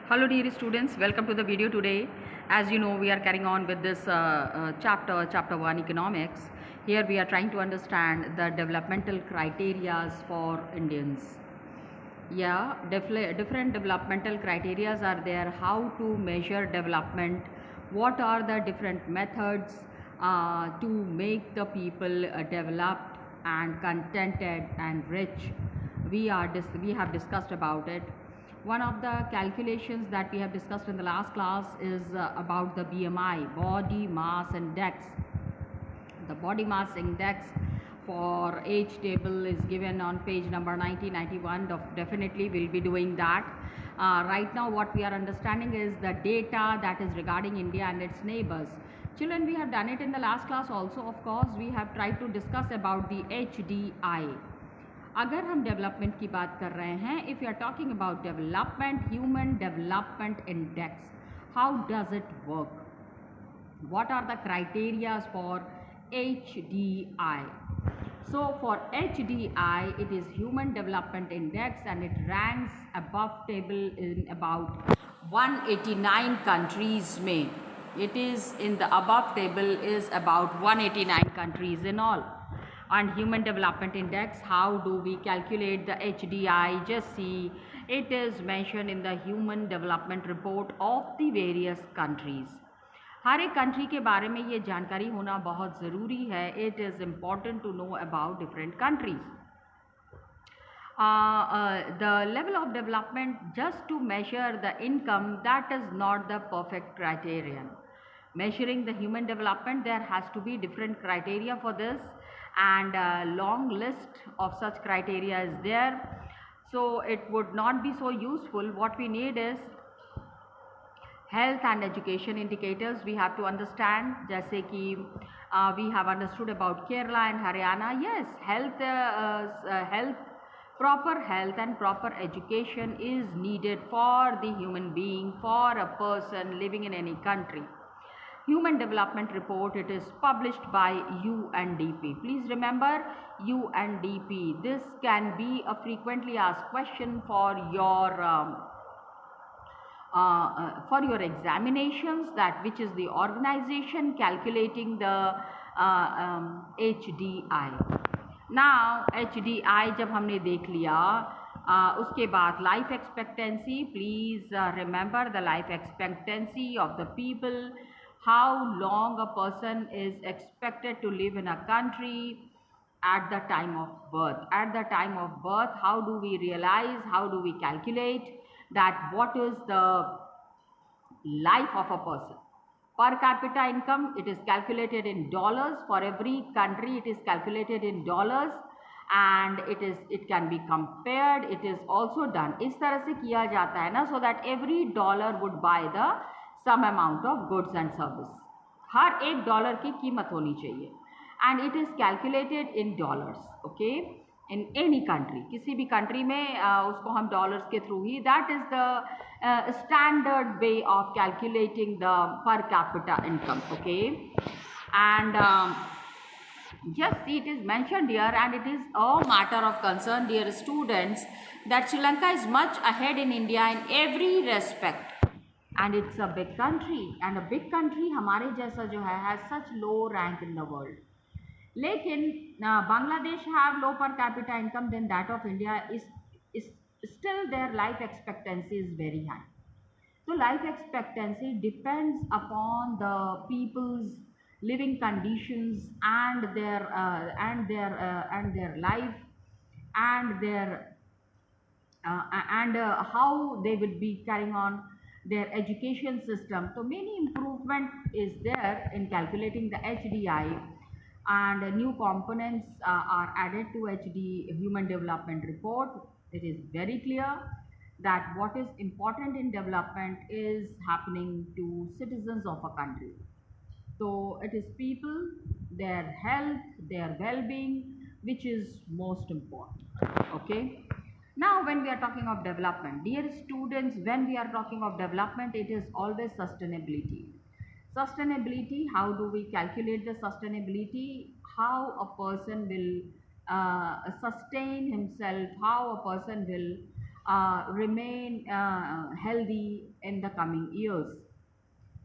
Hello dear students, welcome to the video today. As you know, we are carrying on with this chapter 1 economics. Here we are trying to understand the developmental criterias for Indians. Different developmental criterias are there. How to measure development, what are the different methods to make the people developed and contented and rich. We have discussed about it. One of the calculations that we have discussed in the last class is about the BMI, body mass index. The body mass index for age table is given on page number 9091. Definitely we'll be doing that. Right now what we are understanding is the data that is regarding India and its neighbors. Children, we have done it in the last class also. Of course, we have tried to discuss about the HDI. अगर हम development की बात कर रहे हैं, if you are talking about development, human development index, how does it work, what are the criteria for HDI? So for HDI, it is Human Development Index, and it ranks above table in about 189 countries में. It is in the above table is about 189 countries in all. And Human Development Index, how do we calculate the HDI? Just see, it is mentioned in the Human Development Report of the various countries. हर एक country के बारे में ये जानकारी होना बहुत ज़रूरी है. It is important to know about different countries. The level of development, just to measure the income, that is not the perfect criterion. Measuring the human development, there has to be different criteria for this, and a long list of such criteria is there. So it would not be so useful. What we need is health and education indicators. We have to understand, जैसे कि we have understood about Kerala and Haryana. Yes, proper health and proper education is needed for the human being, for a person living in any country. Human Development Report, it is published by UNDP. Please remember UNDP. This can be a frequently asked question for your examinations, that which is the organization calculating the HDI. Now HDI जब हमने देख लिया, उसके बाद life expectancy. Please remember the life expectancy of the people, how long a person is expected to live in a country at the time of birth. At the time of birth, how do we realize, how do we calculate that what is the life of a person? Per capita income, it is calculated in dollars. For every country it is calculated in dollars, and it can be compared. It is also done इस तरह से किया जाता है ना, so that every dollar would buy the some amount of goods and service. हर एक dollar की कीमत होनी चाहिए, and it is calculated in dollars. Okay, in any country, किसी भी कंट्री में उसको हम डॉलर्स के through he, that is the standard way of calculating the per capita income. Okay, and just it is mentioned here, and it is a matter of concern, dear students, that Sri Lanka is much ahead in India in every respect, and it's a big country, and a big country हमारे जैसा जो है has such low rank in the world. लेकिन Bangladesh have low per capita income than that of India, is still their life expectancy is very high. So life expectancy depends upon the people's living conditions and their life and their how they will be carrying on their education system. So many improvement is there in calculating the HDI, and new components are added to Human Development Report. It is very clear that what is important in development is happening to citizens of a country. So it is people, their health, their well-being, which is most important. Okay. Now when we are talking of development, dear students, when we are talking of development, it is always sustainability. Sustainability, how do we calculate the sustainability? How a person will sustain himself, how a person will remain healthy in the coming years.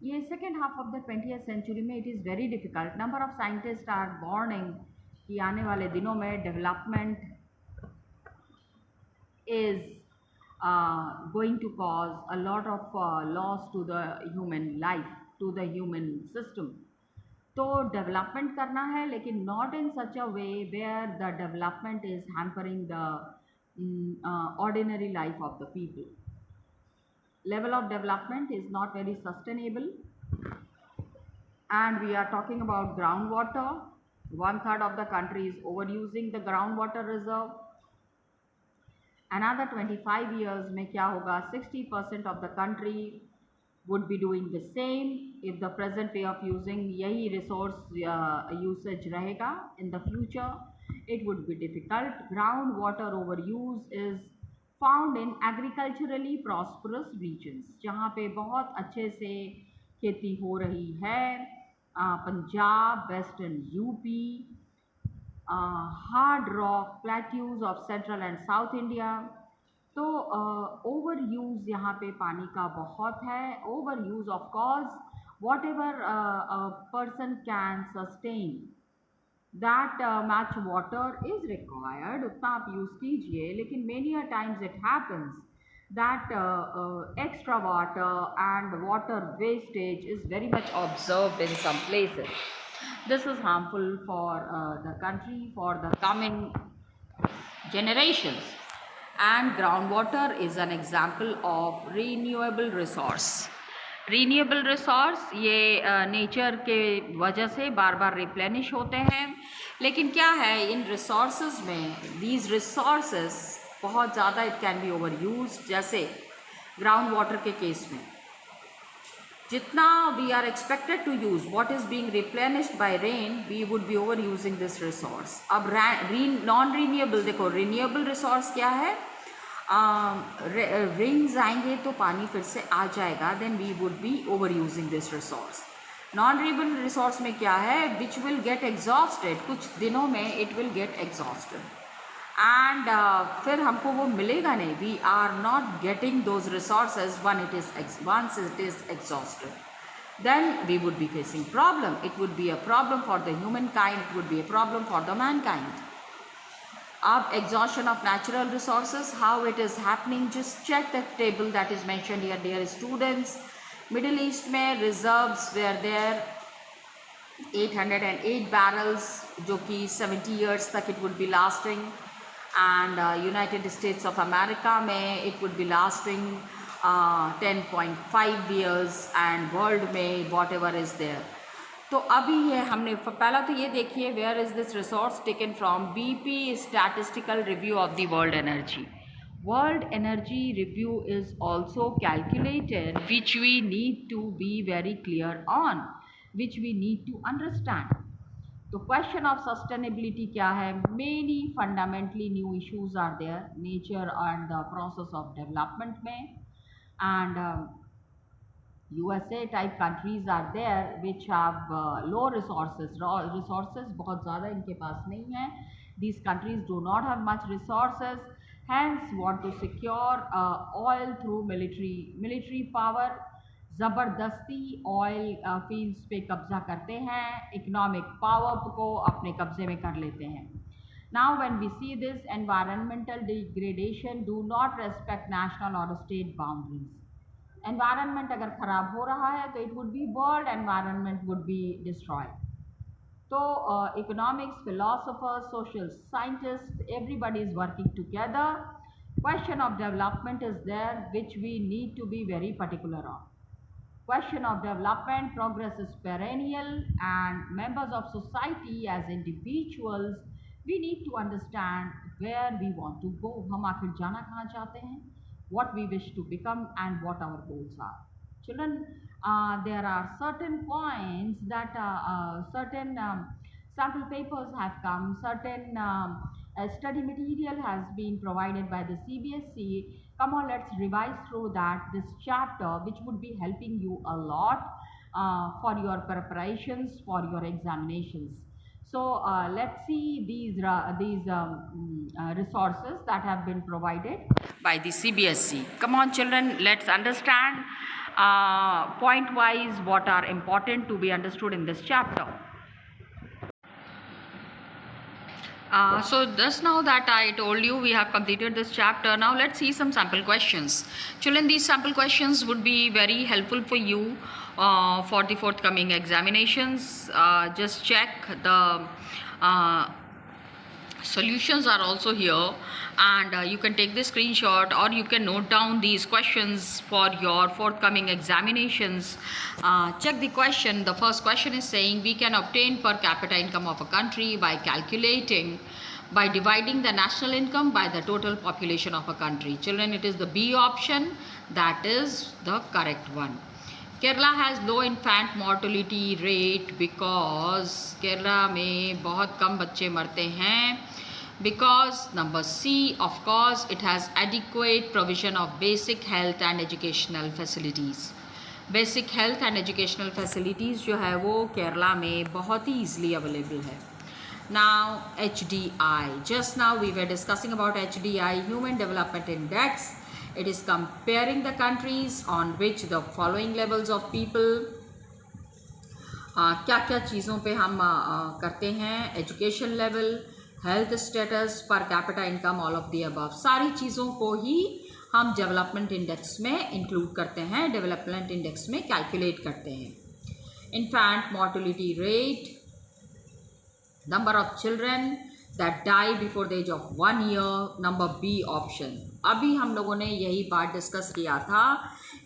ये second half of the 20th century में it is very difficult. Number of scientist are warning कि आने वाले दिनों में development is going to cause a lot of loss to the human life, to the human system. तो development करना है लेकिन not in such a way where the development is hampering the ordinary life of the people. Level of development is not very sustainable, and we are talking about groundwater. One third of the country is overusing the groundwater reserve. Another 25 years में क्या होगा, 60% of the country would be doing the same if the present way of using यही resource usage रहेगा. In the future it would be difficult. Groundwater overuse is found in agriculturally prosperous regions, जहाँ पे बहुत अच्छे से खेती हो रही है. Punjab, western UP, hard rock plateaus of central and south India. तो ओवर यूज़ यहाँ पे पानी का बहुत है. Over use of cause whatever person can sustain that much water is required, उतना आप यूज़ कीजिए. लेकिन many a times it happens that extra water and water wastage is very much observed in some places. This is harmful for the country, for the coming generations. And groundwater is an example of renewable resource. Renewable resource ये nature के वजह से बार बार replenish होते हैं. लेकिन क्या है इन रिसोर्सेज में, दीज रिसोर्सेज बहुत ज़्यादा it can be over use. जैसे ग्राउंड वाटर के केस में जितना we are expected to use what is being replenished by rain, we would be over using this resource. अब नॉन रीन्यूएबल, देखो renewable resource क्या है, रेन्स आएंगे तो पानी फिर से आ जाएगा, then we would be over using this resource. Non renewable resource में क्या है, विच विल गेट एग्जॉस्टेड, कुछ दिनों में it will get exhausted and फिर हमको वो मिलेगा नहीं. We are not getting those resources once it is exhausted, then we would be facing problem. It would be a problem for the humankind, it would be a problem for the mankind. अब exhaustion of natural resources, how it is happening, just check the table that is mentioned here, dear students. Middle East में reserves were there 808 barrels, जो कि 70 years तक it would be lasting, and United States of America में it would be lasting 10.5 years, and world में whatever is there. तो अभी ये हमने पहला तो ये देखिए, where is this resource taken from, BP statistical review of the world energy. World energy review is also calculated, which we need to be very clear on, which we need to understand. तो question of sustainability क्या है, many fundamentally new issues are there, nature and the process of development में. And USA type countries are there which have low resources. Resources बहुत ज़्यादा इनके पास नहीं है. These countries do not have much resources, hence want to secure oil through military power. ज़बरदस्ती oil fields पे कब्जा करते हैं, इकोनॉमिक पावर को अपने कब्जे में कर लेते हैं. Now when we see this, environmental degradation do not respect national or state boundaries. Environment अगर ख़राब हो रहा है तो it would be world environment would be destroyed. तो economics, philosophers, social scientist, everybody is working together. Question of development is there which we need to be very particular on. Question of development, progress is perennial, and members of society as individuals, we need to understand where we want to go. हम आखिर जाना कहाँ चाहते हैं, what we wish to become, and what our goals are. Children, there are certain points that certain sample papers have come, certain study material has been provided by the CBSE. Come on, let's revise through that, this chapter, which would be helping you a lot for your preparations for your examinations. So let's see these resources that have been provided by the CBSE. Come on, children, let's understand point wise what are important to be understood in this chapter. So just now that I told you we have completed this chapter, now let's see some sample questions. Children, these sample questions would be very helpful for you for the forthcoming examinations. Just check the solutions are also here, and you can take the screenshot or you can note down these questions for your forthcoming examinations. Check the question. The first question is saying we can obtain per capita income of a country by dividing the national income by the total population of a country. Children, it is the B option that is the correct one. Kerala has low infant mortality rate because Kerala में बहुत कम बच्चे मरते हैं. Because number C, of course, it has adequate provision of basic health and educational facilities. Basic health and educational facilities जो है वो केरला में बहुत ही easily available है. Now HDI. Just now we were discussing about HDI, Human Development Index. It is comparing the countries on which the following levels of people क्या क्या चीज़ों पे हम करते हैं. Education level, health status, per capita income, all of the above. सारी चीज़ों को ही हम डेवलपमेंट इंडेक्स में इंक्लूड करते हैं, डेवलपमेंट इंडेक्स में कैलकुलेट करते हैं. Infant mortality rate, number of children that die before the age of 1 year, number B option. अभी हम लोगों ने यही बात डिस्कस किया था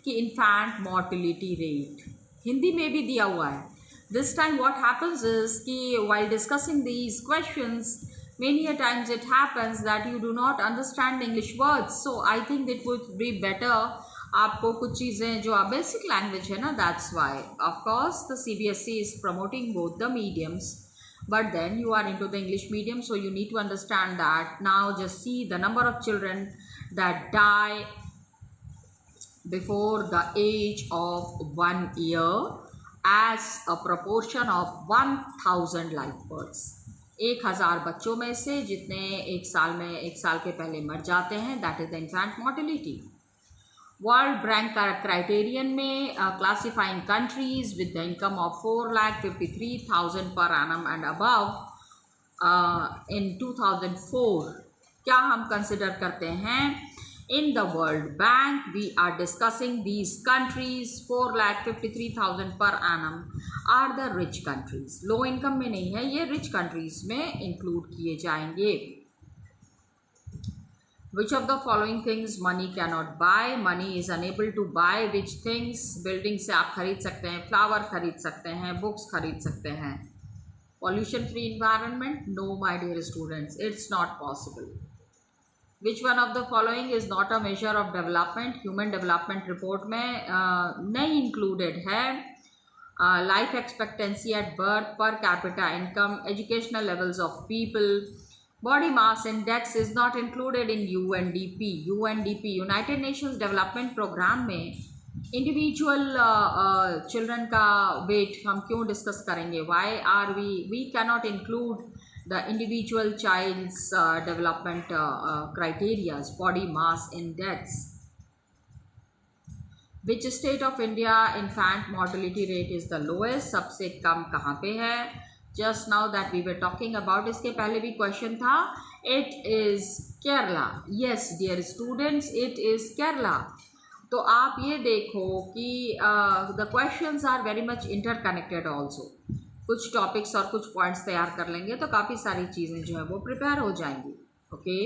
कि इन्फेंट मोर्टेलिटी रेट हिंदी में भी दिया हुआ है. This time what happens is कि while discussing these questions, many a times it happens that you do not understand English words. So I think it would be better आपको कुछ चीज़ें जो बेसिक लैंग्वेज है ना, that's why. Of course the CBSE is promoting both the mediums. But then you are into the English medium, so you need to understand that. Now just see the number of children that die before the age of 1 year as a proportion of 1000 live births. 1000 बच्चों में से जितने एक साल के पहले मर जाते हैं, that is the infant mortality. World bank criterion में classifying countries with the income of 4,53,000 per annum and above in 2004 क्या हम कंसिडर करते हैं. In the World Bank we are discussing these countries. 4,53,000 per annum are the rich countries. Low income में नहीं है, ये rich countries में include किए जाएंगे. Which of the following things money cannot buy? Money is unable to buy which things? Building से आप खरीद सकते हैं, फ्लावर खरीद सकते हैं, बुक्स खरीद सकते हैं. Pollution free environment? No, my dear students, it's not possible. Which one of the following is not a measure of development? Human development report में नहीं included है. Life expectancy at birth, per capita income, educational levels of people. Body mass index is not included in UNDP. UNDP United Nations Development Program में individual children का weight हम क्यों discuss करेंगे. Why are we cannot include the individual child's development criterias. Body mass index. Which state of India infant mortality rate is the lowest? सबसे कम कहाँ पे है. Just now that we were talking about, इसके पहले भी question था. It is Kerala. Yes dear students, it is Kerala. तो आप ये देखो कि the questions are very much interconnected also. कुछ टॉपिक्स और कुछ पॉइंट्स तैयार कर लेंगे तो काफ़ी सारी चीज़ें जो है वो प्रिपेयर हो जाएंगी. Okay.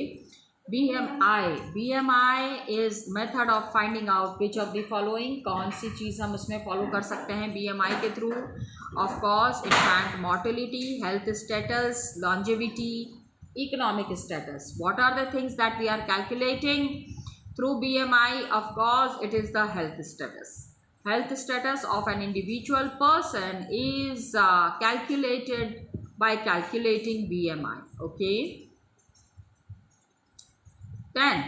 BMI is method of finding out which of the following. कौन सी चीज़ हम उसमें फॉलो कर सकते हैं BMI के through. Of course infant mortality, health status, longevity, economic status. What are the things that we are calculating through BMI? Of course it is the health status. Health status of an individual person is calculated by calculating BMI. Okay. Then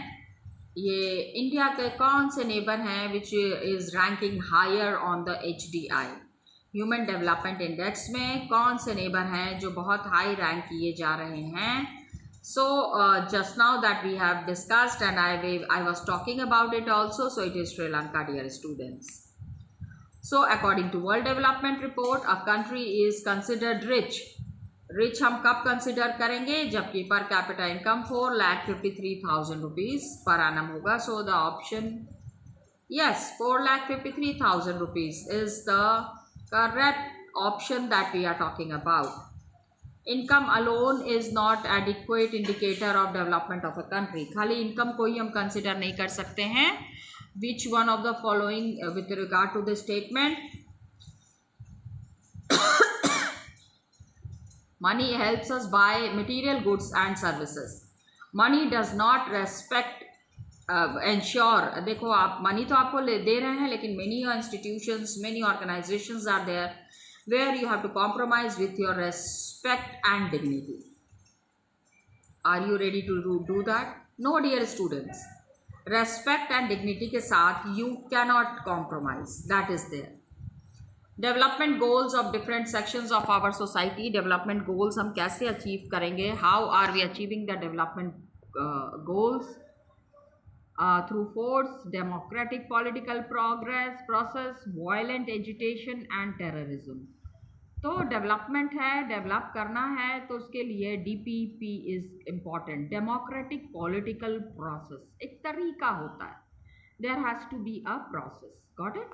ये India के कौन से neighbour हैं which is ranking higher on the HDI? Human development index में कौन से neighbour हैं जो बहुत हाई रैंक किए जा रहे हैं. So just now that we have discussed and I was talking about it also. So it is Sri Lanka, dear students. So according to World Development Report, a country is considered rich. Rich हम कब consider करेंगे जबकि per capita income 4,53,000 rupees per annum होगा. So the option yes, 4,53,000 rupees is the correct option that we are talking about. Income alone is not adequate indicator of development of a country. खाली income को ही हम consider नहीं कर सकते हैं. Which one of the following with regard to the statement. Money helps us buy material goods and services. Money does not respect ensure. देखो आप मनी तो आपको दे रहे हैं लेकिन many institutions many organisations are there where you have to compromise with your respect and dignity. Are you ready to do that? No, dear students. Respect and dignity के साथ you cannot compromise. That is there. Development goals of different sections of our society. Development goals हम कैसे achieve करेंगे? How are we achieving the development goals? Through force, democratic political process, violent agitation and terrorism. तो development है, develop करना है तो उसके लिए DPP is important. Democratic political process एक तरीका होता है. There has to be a process. Got it.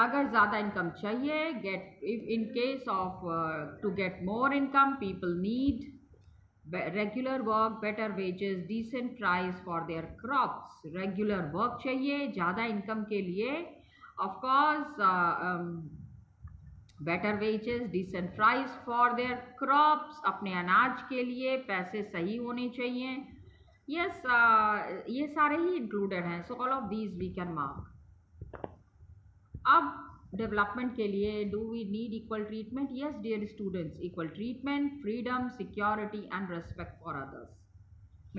अगर ज़्यादा इनकम चाहिए get in case of to get more income people need regular work, better wages, decent price for their crops. Regular work चाहिए ज़्यादा income के लिए. Of course, better wages, decent price for their crops. अपने अनाज के लिए पैसे सही होने चाहिए. Yes, ये सारे ही included हैं. So all of these we can mark. अब डेवलपमेंट के लिए do we need equal treatment? Yes, dear students, equal treatment, freedom, security and respect for others.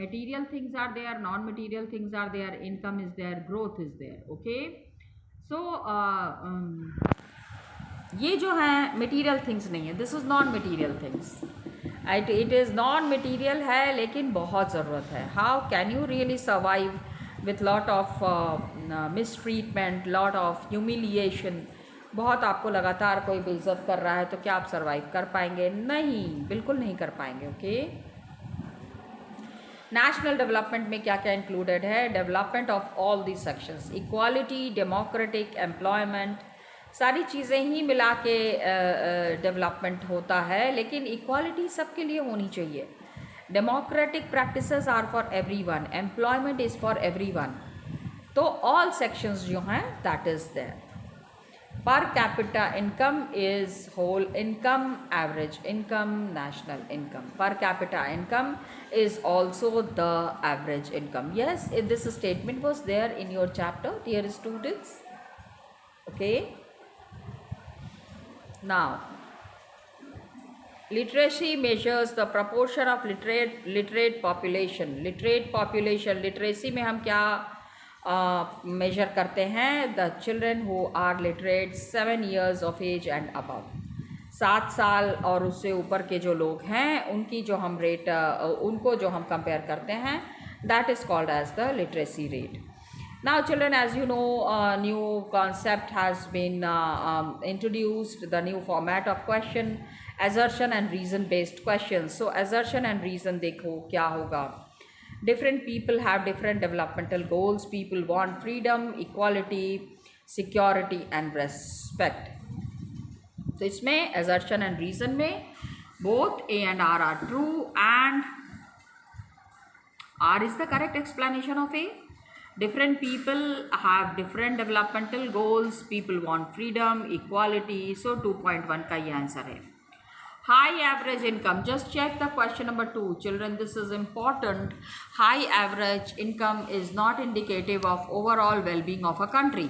Material things are there, non-material things are there, income is there, growth is there. Okay. सो ये जो है material things नहीं है. This is non material things. It is non material है लेकिन बहुत ज़रूरत है. How can you really survive with lot of mistreatment, lot of humiliation. बहुत आपको लगातार कोई बेइज्जत कर रहा है तो क्या आप सर्वाइव कर पाएंगे? नहीं, बिल्कुल नहीं कर पाएंगे. ओके. नेशनल डेवलपमेंट में क्या क्या इंक्लूडेड है? Development of all the sections, equality, democratic, employment, सारी चीज़ें ही मिला के डेवलपमेंट होता है. लेकिन इक्वालिटी सबके लिए होनी चाहिए. Democratic practices are for everyone, employment is for everyone. तो ऑल सेक्शंस जो हैं that is there. Per capita income is whole income, average income, national income. Per capita income is also the average income. Yes, this statement was there in your chapter, dear students. Okay. Now, literacy measures the proportion of literate population. Literate population, literacy में हम क्या measure करते हैं? The children who are literate 7 years of age and above. 7 साल और उससे ऊपर के जो लोग हैं उनकी जो हम रेट उनको जो हम कंपेयर करते हैं that is called as the literacy rate. Now children, as you know, new concept has been introduced, the new format of question, assertion and reason based questions. So assertion and reason देखो क्या होगा. Different people have different developmental goals. People want freedom, equality, security and respect. तो इसमें assertion and reason में both A and R are true and R is the correct explanation of A. Different people have different developmental goals. People want freedom, equality. So 2.1 का ये answer है. High average income. Just check the question number 2. Children, this is important. High average income is not indicative of overall well-being of a country.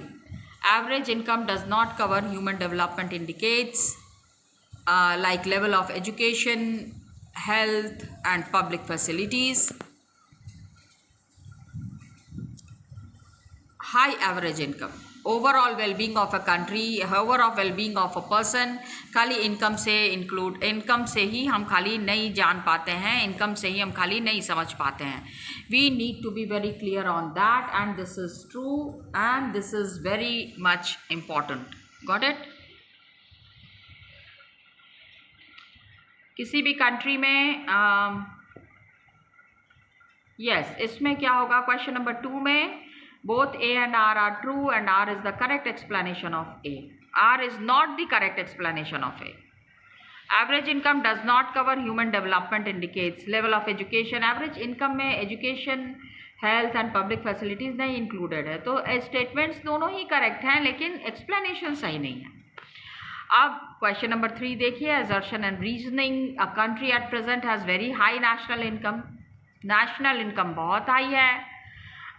Average income does not cover human development indicates like level of education, health and public facilities. High average income. Overall wellbeing of a country, overall wellbeing of a person खाली income से ही हम खाली नहीं जान पाते हैं, income से ही हम खाली नहीं समझ पाते हैं. We need to be very clear on that and this is true and this is very much important. Got it? किसी भी कंट्री में yes, इसमें क्या होगा क्वेश्चन नंबर 2 में both A and R are true and R is the correct explanation of A. R is not the correct explanation of A. Average income does not cover human development indicates level of education. Average income में education, health and public facilities नहीं included है. तो statements दोनों ही correct हैं लेकिन explanation सही नहीं है. अब क्वेश्चन नंबर 3 देखिए, assertion and reasoning. A country at present has very high national income. National income बहुत हाई है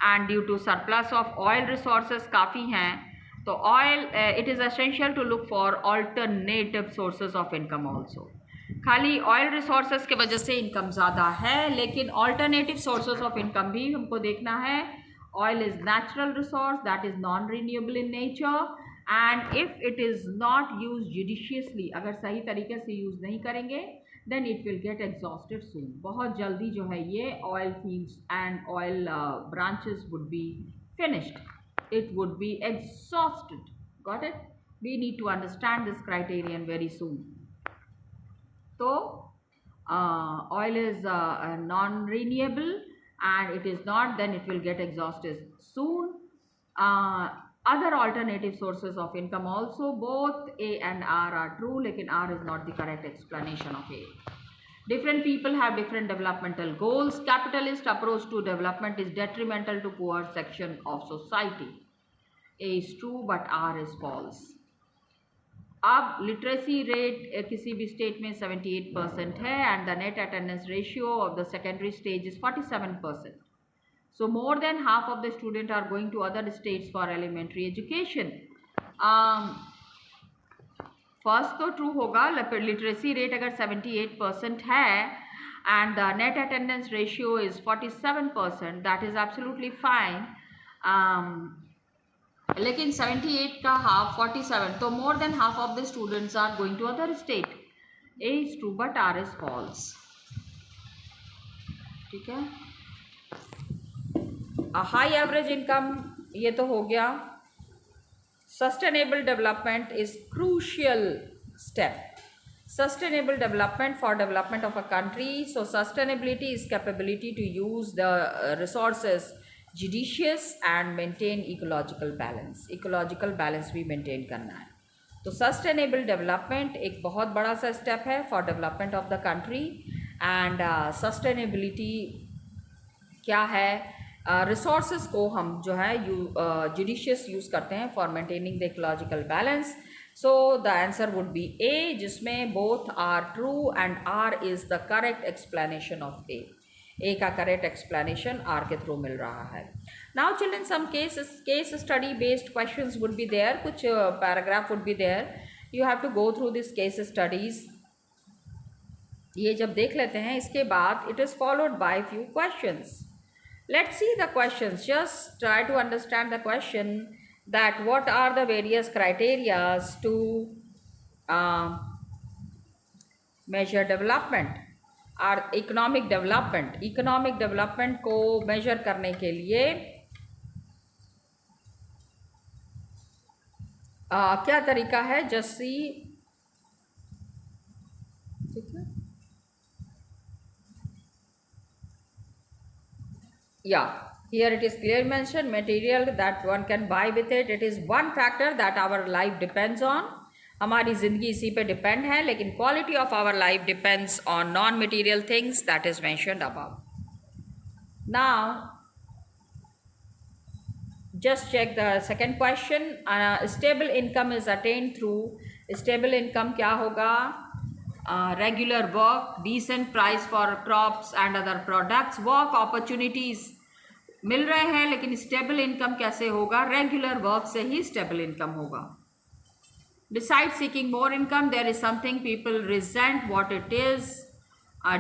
and due to surplus of oil resources काफ़ी हैं, तो oil it is essential to look for alternative sources of income also. खाली oil resources के वजह से income ज़्यादा है लेकिन ऑल्टरनेटिव सोर्सेज ऑफ इनकम भी हमको देखना है. Oil is natural resource that is non renewable in nature and if it is not use judiciously, अगर सही तरीके से यूज़ नहीं करेंगे then it will get exhausted soon. बहुत जल्दी जो है ये oil fields and oil branches would be finished. It would be exhausted. Got it? We need to understand this criterion very soon. So oil is non-renewable and it is not, then it will get exhausted soon. Other alternative sources of income also, both A and R are true, लेकिन R is not the correct explanation of A. Different people have different developmental goals. Capitalist approach to development is detrimental to poor section of society. A is true but R is false. अब literacy rate किसी भी state में 78% है and the net attendance ratio of the secondary stage is 47%. So more than half of the students are going to other states for elementary education. First तो true होगा, literacy rate अगर 78% है and the net attendance ratio is 47%, that is absolutely fine. लेकिन 78 का half 47, तो more than half of the students are going to other state. A is true but R is false. ठीक है. High average income ये तो हो गया. Sustainable development is crucial step. Sustainable development for development of a country. So sustainability is capability to use the resources judicious and maintain ecological balance. Ecological balance भी maintain करना है. तो sustainable development एक बहुत बड़ा सा स्टेप है for development of the country. And sustainability क्या है? रिसोर्सेज को हम जो है जुडिशियस यूज़ करते हैं for maintaining the ecological balance. So the answer would be A, जिसमें both R true and R is the correct explanation of A. A का करेक्ट एक्सप्लेनेशन आर के थ्रू मिल रहा है. Now children some case study based questions would be there. कुछ paragraph would be there. You have to go through this case studies. ये जब देख लेते हैं इसके बाद it is followed by few questions. Let's see the questions. Just try to understand the question that what are the various criteria to measure development or economic development. Economic development को measure करने के लिए क्या तरीका है? Just see. ठीक है. Yeah, here it is clearly mentioned material that one can buy with it. It is one factor that our life depends on. हमारी ज़िंदगी इसी पे डिपेंड है, लेकिन quality of our life depends on non-material things that is mentioned above. Now, just check the second question. Stable income is attained through. Stable income क्या होगा? Regular work, decent price for crops and other products. Work opportunities मिल रहे हैं, लेकिन stable income कैसे होगा? Regular work से ही stable income होगा. Besides seeking more income, there is something people resent what it is.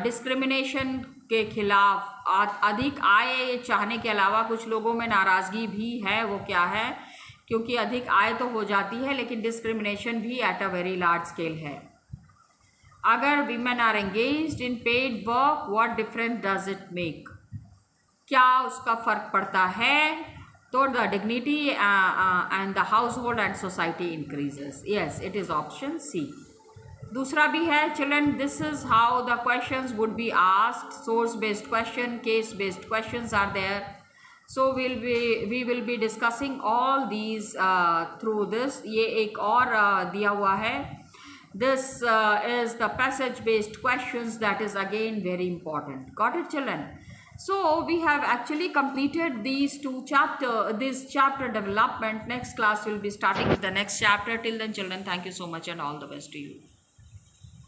Discrimination के खिलाफ अधिक आय चाहने के अलावा कुछ लोगों में नाराज़गी भी है. वो क्या है क्योंकि अधिक आय तो हो जाती है लेकिन डिस्क्रिमिनेशन भी at a very large scale है। अगर women are engaged in paid work, what difference does it make? क्या उसका फर्क पड़ता है? तो the dignity and the household and society increases. Yes, it is option C. दूसरा भी है, children this is how the questions would be asked, source based question, case based questions are there. So we will be discussing all these through this. ये एक और दिया हुआ है, this is the passage based questions, that is again very important. Got it, children? So we have actually completed these this chapter development. Next class will be starting with the next chapter. Till then, children, thank you so much and all the best to you.